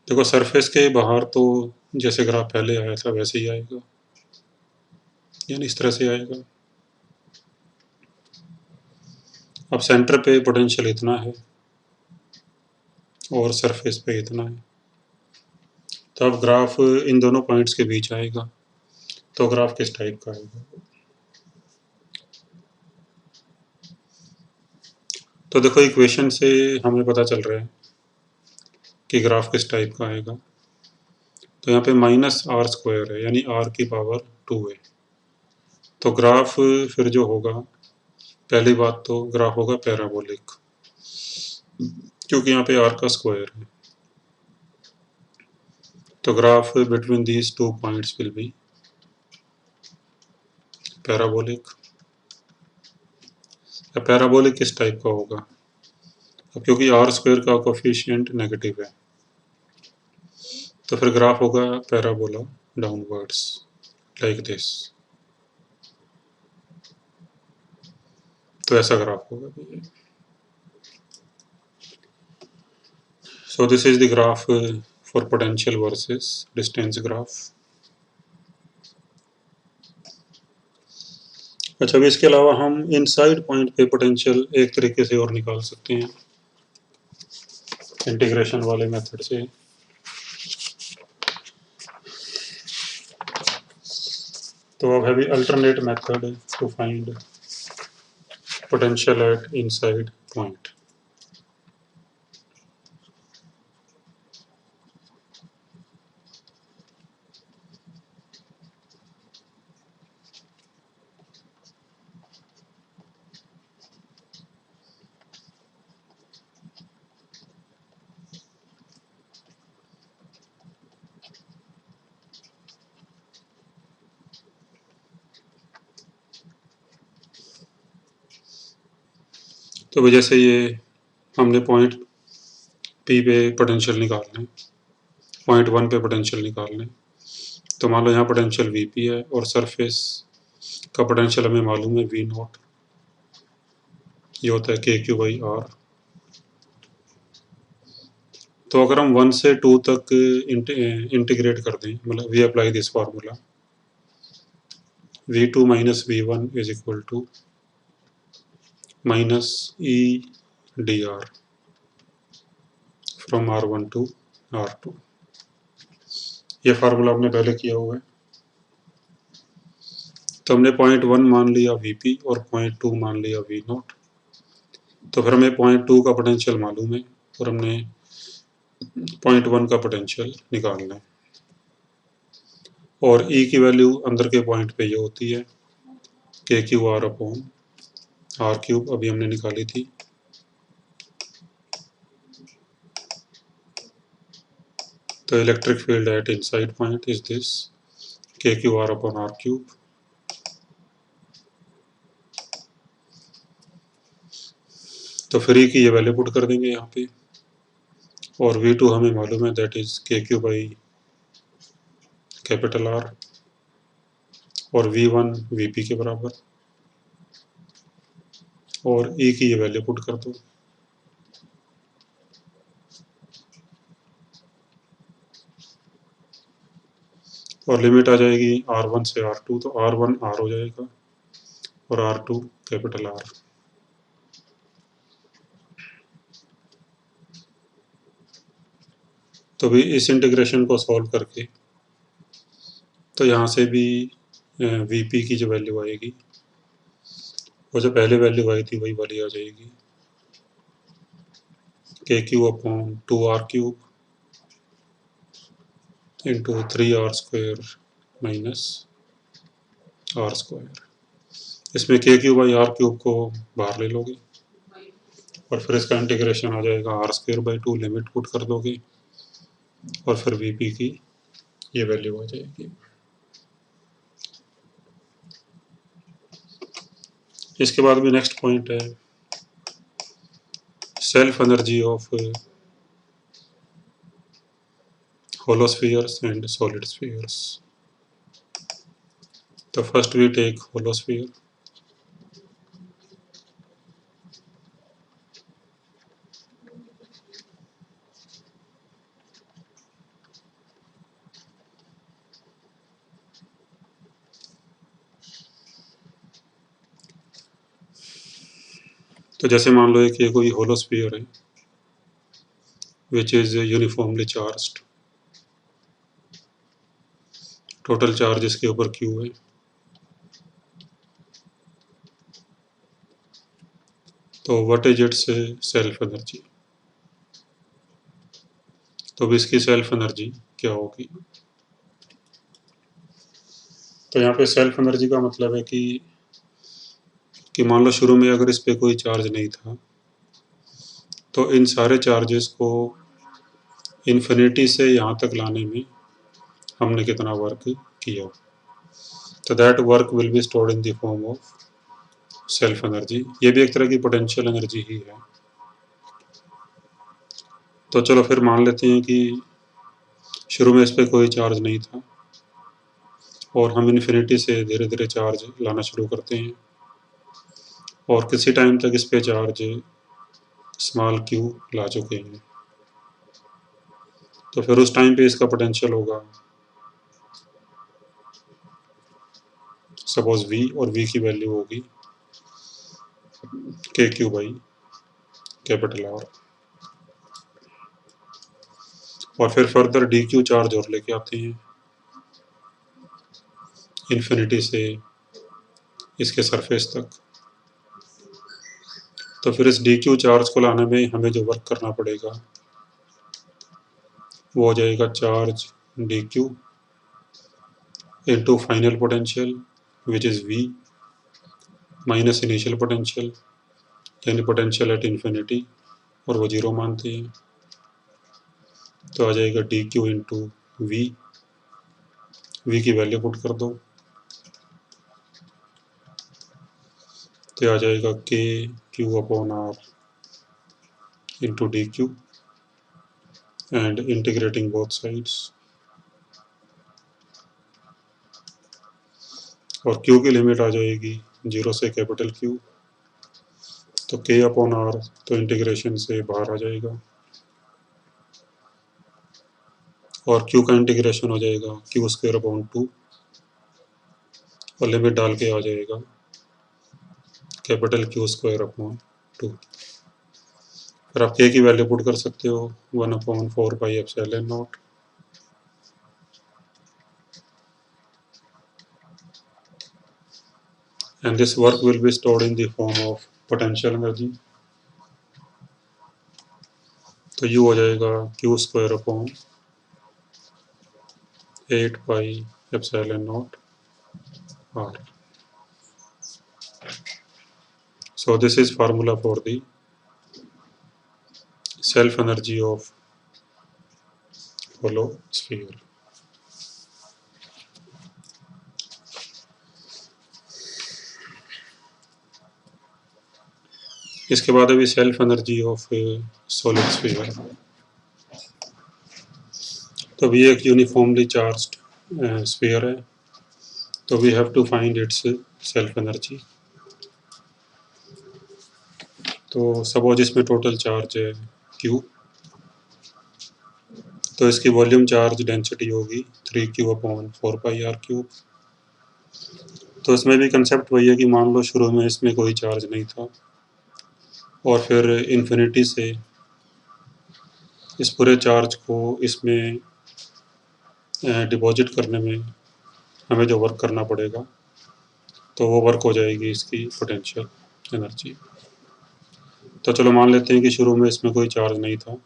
देखो सरफेस के बाहर तो जैसे ग्राफ पहले आया था वैसे ही आएगा, यानी इस तरह से आएगा। अब सेंटर पे पोटेंशियल इतना है और सरफेस पे इतना है, तो अब ग्राफ इन दोनों पॉइंट्स के बीच आएगा, तो ग्राफ किस टाइप का आएगा। तो देखो इक्वेशन से हमें पता चल रहा है कि ग्राफ किस टाइप का आएगा। तो यहाँ पे -r² है, यानी r की पावर 2 है। तो ग्राफ फिर जो होगा, पहली बात तो ग्राफ होगा पैराबोलिक, क्योंकि यहाँ पे r का स्क्वायर है। तो graph between these 2 points will be parabolic. Parabolic किस टाइप का होगा, अब क्योंकि r² का कोफिशिएंट नेगेटिव है, तो फिर ग्राफ होगा पैराबोला डाउनवर्ड्स लाइक दिस। तो ऐसा ग्राफ होगा। So this is the graph for potential versus distance graph। अच्छा, अभी इसके अलावा हम इनसाइड पॉइंट पे पोटेंशियल एक तरीके से और निकाल सकते हैं इंटीग्रेशन वाले मेथड से। तो अब है भी alternate method to find potential at inside point. तो जैसे ये हमने पॉइंट P पे पोटेंशियल निकालना है, पॉइंट 1 पे पोटेंशियल निकालना है, तो मान लो यहाँ पोटेंशियल Vp है और सरफेस का पोटेंशियल हमें मालूम है V0, ये होता है KQ/R। तो अगर हम 1 से 2 तक इंटीग्रेट कर दें, मतलब we apply this formula, V2 minus V1 is equal to minus E dr from R1 to R2। ये फार्मूला हमने पहले किया हुआ है। तो हमने पॉइंट 1 मान लिया Vp और पॉइंट 2 मान लिया V नॉट। तो फिर हमें पॉइंट 2 का पोटेंशियल मालूम है और हमने पॉइंट 1 का पोटेंशियल निकालना है। और E की वैल्यू अंदर के पॉइंट पे ये होती है KQR अपॉन R क्यूब, अभी हमने निकाली थी। तो electric field eight inside point is this KQR upon R cube. तो फिर E की ये वैल्यू पुट कर देंगे यहाँ पे, और V2 हमें मालूम है, that is KQ by capital R, और V1 VP के बराबर, और E की ये वैल्यू पुट कर दो। और लिमिट आ जाएगी R1 से R2, तो R1 R हो जाएगा और R2 कैपिटल R। तो भी इस इंटीग्रेशन को सॉल्व करके तो यहाँ से भी VP की जो वैल्यू आएगी, वो जो पहले वैल्यू आई थी वही वाली आ जाएगी, KQ upon 2R cube into 3R square minus R square. इसमें KQ बाई R क्यूब को बाहर ले लोगे और फिर इसका इंटीग्रेशन आ जाएगा R square by 2, limit put कर दोगे और फिर VP की ये वैल्यू आ जाएगी। इसके बाद भी नेक्स्ट पॉइंट है self energy of hollow spheres and solid spheres। तो first we take hollow sphere। तो जैसे मान लो कि ये कोई hollow sphere है which is uniformly charged, total charge इसके ऊपर Q है। तो what is it's self energy, तो अब इसकी सेल्फ एनर्जी क्या होगी। तो यहाँ पे सेल्फ एनर्जी का मतलब है कि मान लो शुरू में अगर इस पे कोई चार्ज नहीं था, तो इन सारे चार्जेस को इन्फिनिटी से यहाँ तक लाने में हमने कितना वर्क किया। तो that work will be stored in the form of self energy. ये भी एक तरह की पोटेंशियल एनर्जी ही है। तो चलो फिर मान लेते हैं कि शुरू में इस पे कोई चार्ज नहीं था और हम इन्फिनिटी से धीरे धीरे चार्ज लाना शुरू करते हैं और किसी टाइम तक इस पे चार्ज स्मॉल Q ला चुके हैं। तो फिर उस टाइम पे इसका पोटेंशियल होगा सपोज V, और V की वैल्यू होगी KQ बाई कैपिटल R। और फिर फर्दर DQ चार्ज और लेके आते हैं इन्फिनिटी से इसके सरफेस तक। तो फिर इस DQ चार्ज को लाने में हमें जो वर्क करना पड़ेगा वो हो जाएगा charge DQ into final potential which is V minus initial potential, यानी पोटेंशियल एट इन्फिनिटी, और वो जीरो मानते हैं। तो आ जाएगा DQ इंटू V की वैल्यू पुट कर दो, तो आ जाएगा KQ upon R into DQ and integrating both sides. और Q की लिमिट आ जाएगी 0 से कैपिटल Q, तो K अपॉन R तो इंटीग्रेशन से बाहर आ जाएगा। और क्यू का इंटीग्रेशन हो जाएगा क्यू स्क्वायर अपॉन 2 और लिमिट डाल के आ जाएगा कैपिटल क्यू स्क्वायर अपॉन 2। फिर आप के की वैल्यू पुट कर सकते हो 1/4 pi epsilon not. And this work will be stored in the form of potential energy। तो U हो जाएगा Q square upon 8 pi epsilon naught R। So this is formula for the self energy of hollow sphere। इसके बाद अभी self energy of solid sphere. तो अभी एक यूनिफॉर्मली चार्ज्ड स्फीयर है, तो we have to find its self energy. तो सपोज इसमें टोटल चार्ज है Q, तो इसकी वॉल्यूम चार्ज डेंसिटी होगी 3Q/4πr³। तो इसमें भी कंसेप्ट वही है कि मान लो शुरू में इसमें कोई चार्ज नहीं था और फिर इन्फिनिटी से इस पूरे चार्ज को इसमें डिपॉजिट करने में हमें जो वर्क करना पड़ेगा तो वो वर्क हो जाएगी इसकी पोटेंशियल एनर्जी। तो चलो मान लेते हैं कि शुरू में इसमें कोई चार्ज नहीं था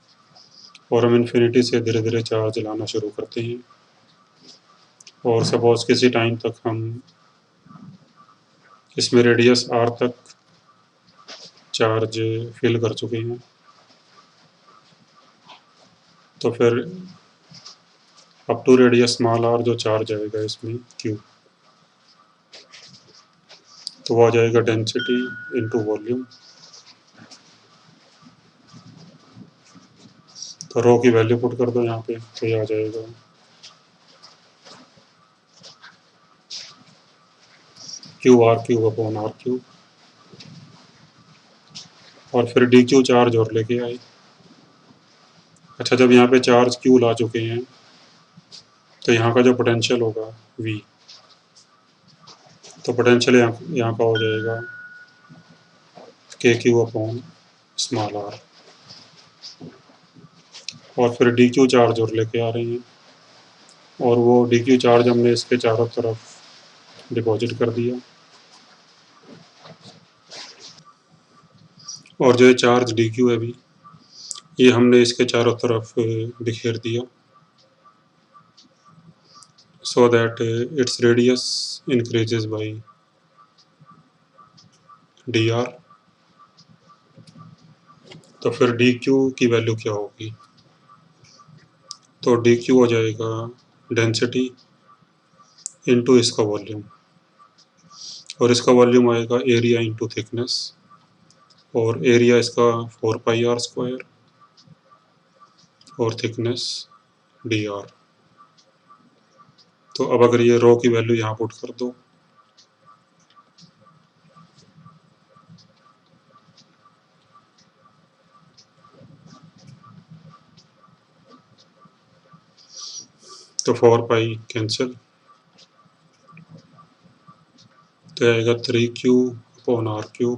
और हम इन्फिनिटी से धीरे धीरे चार्ज लाना शुरू करते हैं और सपोज किसी टाइम तक हम इसमें रेडियस r तक चार्ज फिल कर चुके हैं। तो फिर up to radius small r जो चार्ज आएगा इसमें Q, तो वो आ जाएगा डेंसिटी इनटू वॉल्यूम। तो रो की वैल्यू पुट कर दो यहाँ पे, तो ये आ जाएगा QR³ और फिर DQ चार्ज और लेके आए। अच्छा, जब यहाँ पे चार्ज Q ला चुके हैं तो यहाँ का जो पोटेंशियल होगा V, तो पोटेंशियल यहाँ का हो जाएगा KQ/r। और फिर DQ चार्ज और लेके आ रहे हैं और वो DQ चार्ज हमने इसके चारों तरफ डिपॉजिट कर दिया और जो ये चार्ज DQ है अभी ये हमने इसके चारों तरफ बिखेर दिया so that its radius increases by dr। तो फिर DQ की वैल्यू क्या होगी, तो DQ हो जाएगा डेंसिटी इनटू इसका वॉल्यूम और इसका वॉल्यूम आएगा एरिया इनटू थिकनेस और एरिया इसका 4πr² और थिकनेस dr। तो अब अगर ये रो की वैल्यू यहाँ पुट कर दो तो 4 पाई कैंसिल, तो आएगा 3Q/r³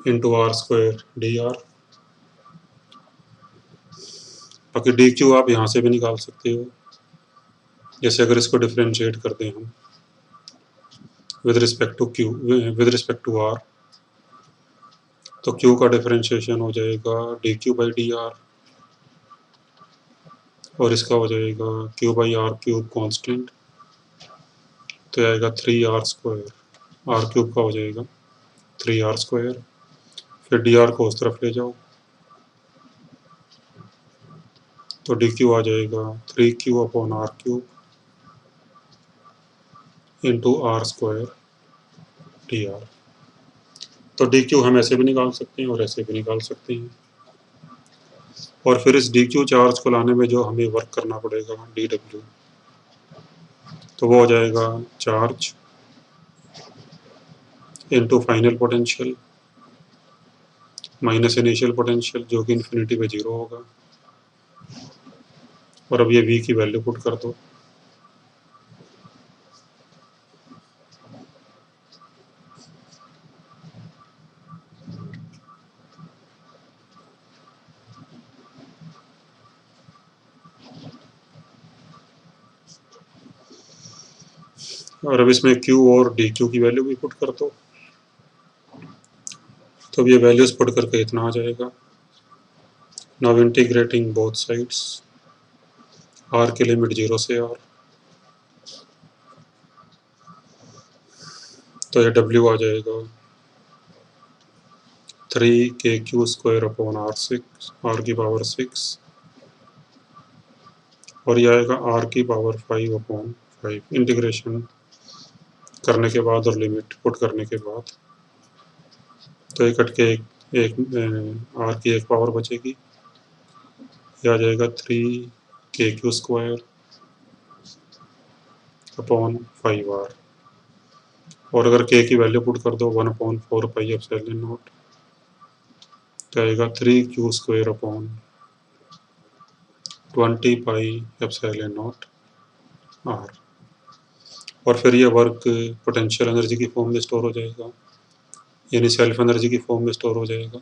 इंटू r² dr। बाकी DQ आप यहाँ से भी निकाल सकते हो, जैसे अगर इसको डिफरेंशिएट कर दें हम विद रिस्पेक्ट टू R, तो Q का डिफरेंशिएशन हो जाएगा DQ/dr और इसका हो जाएगा Q/r³ कांस्टेंट, तो आएगा 3r²। r³ का हो जाएगा 3r²। फिर dr को उस तरफ ले जाओ तो DQ आ जाएगा 3Q/r³ इंटू r² dr। तो DQ हम ऐसे भी निकाल सकते हैं और ऐसे भी निकाल सकते हैं और फिर इस DQ चार्ज को लाने में जो हमें वर्क करना पड़ेगा dW, तो वो हो जाएगा charge into final potential minus initial potential जो कि इन्फिनिटी पे 0 होगा, और अब ये V की वैल्यू पुट कर दो। और अब इसमें Q और dQ की वैल्यू भी पुट कर दो। तो अब ये वैल्यूज पुट करके इतना आ जाएगा। Now integrating both sides, R की लिमिट 0 से R, तो ये W आ जाएगा 3KQ² अपॉन R की पावर 6, और ये आएगा R की पावर 5 अपॉन 5 इंटीग्रेशन करने के बाद और लिमिट पुट करने के बाद। तो ये कट के एक R की एक पावर बचेगी, ये आ जाएगा 3KQ² अपॉन 5R, और अगर K की वैल्यू पुट कर दो 1/4 पाई एप्सिलॉन नॉट, तो आएगा 3Q² upon 20 pi epsilon naught R, और फिर ये वर्क पोटेंशियल एनर्जी की फॉर्म में स्टोर हो जाएगा, यानी सेल्फ एनर्जी की फॉर्म में स्टोर हो जाएगा।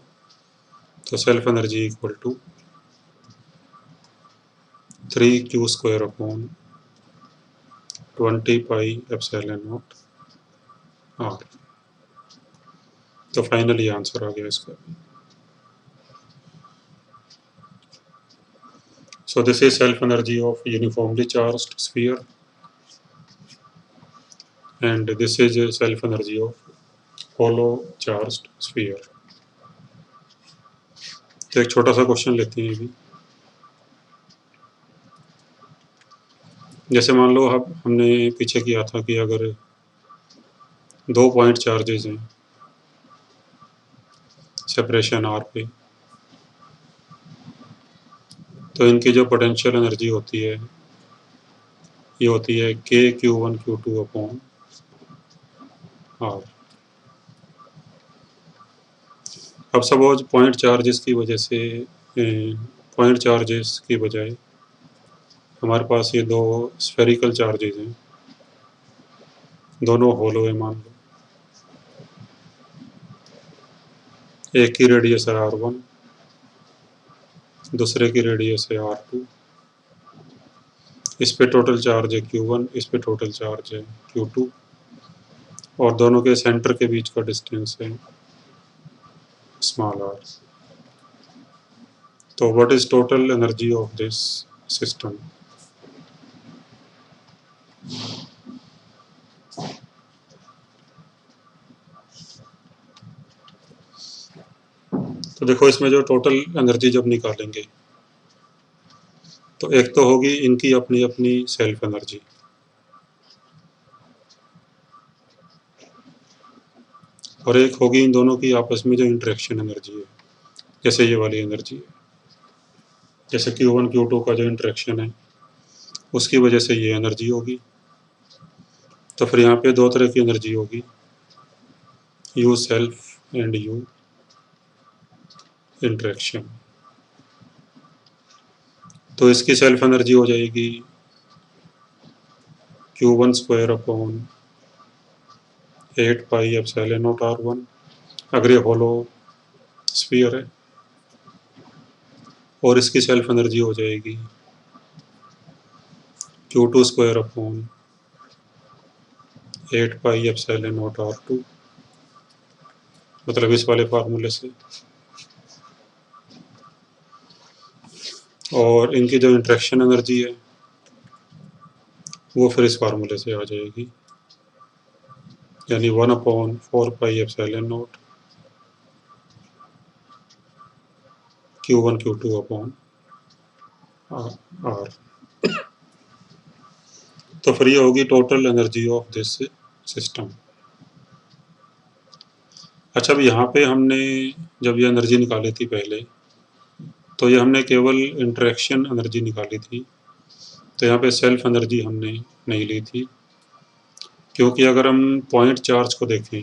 तो self energy equal to 3Q² upon 20 pi epsilon naught R। तो फाइनली आंसर आ गया इसका। So this is self energy of uniformly charged sphere, and this is self energy of hollow charged sphere. तो एक छोटा सा क्वेश्चन लेते हैं अभी। जैसे मान लो अब हमने पीछे किया था कि अगर 2 पॉइंट चार्जेस हैं सेपरेशन R पे, तो इनकी जो पोटेंशियल एनर्जी होती है ये होती है KQ1 Q2 अपॉन R। अब सपोज पॉइंट चार्जेस की वजह से, पॉइंट चार्जेस की बजाय हमारे पास ये 2 स्फेरिकल चार्जेस हैं, दोनों होलो है मान लो। एक की रेडियस है R1, दूसरे की रेडियस है R2। इस पे टोटल चार्ज है Q1, इस पे टोटल चार्ज है Q2, और दोनों के सेंटर के बीच का डिस्टेंस है स्मॉल r। तो what is total energy of this system? तो देखो इसमें जो टोटल एनर्जी जब निकालेंगे तो एक तो होगी इनकी अपनी अपनी सेल्फ एनर्जी, और एक होगी इन दोनों की आपस में जो इंटरेक्शन एनर्जी है, जैसे ये वाली एनर्जी है, जैसे Q1 Q2 का जो इंटरेक्शन है उसकी वजह से ये एनर्जी होगी। तो फिर यहाँ पे 2 तरह की एनर्जी होगी, U self and U interaction. तो इसकी सेल्फ एनर्जी हो जाएगी Q1² upon 8 pi epsilon not R1, अगर ये होलो स्फीयर है, और इसकी सेल्फ एनर्जी हो जाएगी Q2² upon 8 pi epsilon not R2, मतलब इस वाले फार्मूले से। और इनकी जो इंटरेक्शन एनर्जी है वो फिर इस फार्मूले से आ जाएगी, यानी 1/4 pi epsilon not Q1 Q2 upon R। तो फिर ये होगी total energy of this system. अच्छा, अब यहाँ पे हमने जब ये एनर्जी निकाली थी पहले, तो ये हमने केवल इंटरेक्शन एनर्जी निकाली थी, तो यहाँ पे सेल्फ एनर्जी हमने नहीं ली थी, क्योंकि अगर हम पॉइंट चार्ज को देखें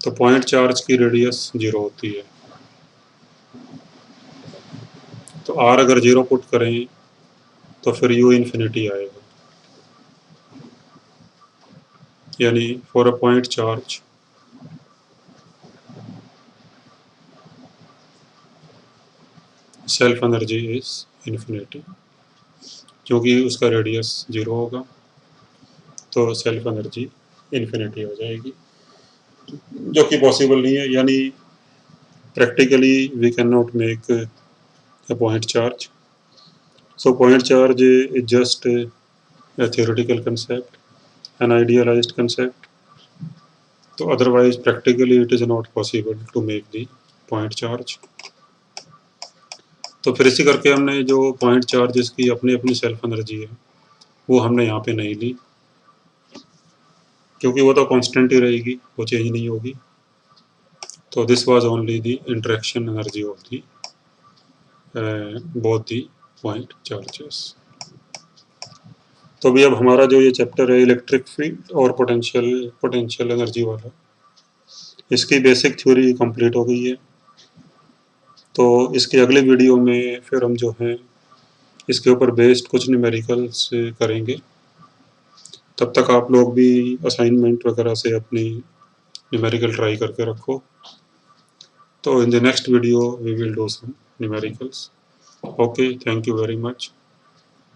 तो पॉइंट चार्ज की रेडियस 0 होती है। तो r अगर 0 पुट करें तो फिर u इन्फिनिटी आएगा, यानी for a point charge self energy is infinity. क्योंकि उसका रेडियस 0 होगा तो सेल्फ एनर्जी इन्फिनिटी हो जाएगी, जो कि पॉसिबल नहीं है, यानी practically we can not make a point charge. So point charge is just a theoretical concept, an idealized concept. So otherwise practically it is not possible to make the point charge. तो फिर इसी करके हमने जो पॉइंट चार्जेस की अपनी अपनी सेल्फ एनर्जी है वो हमने यहाँ पे नहीं ली, क्योंकि वो तो कांस्टेंट ही रहेगी, वो चेंज नहीं होगी। तो this was only the interaction energy of the both the point charges. तो अभी अब हमारा जो ये चैप्टर है इलेक्ट्रिक फील्ड और पोटेंशियल एनर्जी वाला, इसकी बेसिक थ्योरी कंप्लीट हो गई है। तो इसके अगले वीडियो में फिर हम जो हैं इसके ऊपर बेस्ड कुछ न्यूमेरिकल्स करेंगे। तब तक आप लोग भी असाइनमेंट वगैरह से अपनी न्यूमेरिकल ट्राई करके रखो। तो in the next video we will do some numericals. Okay, thank you very much.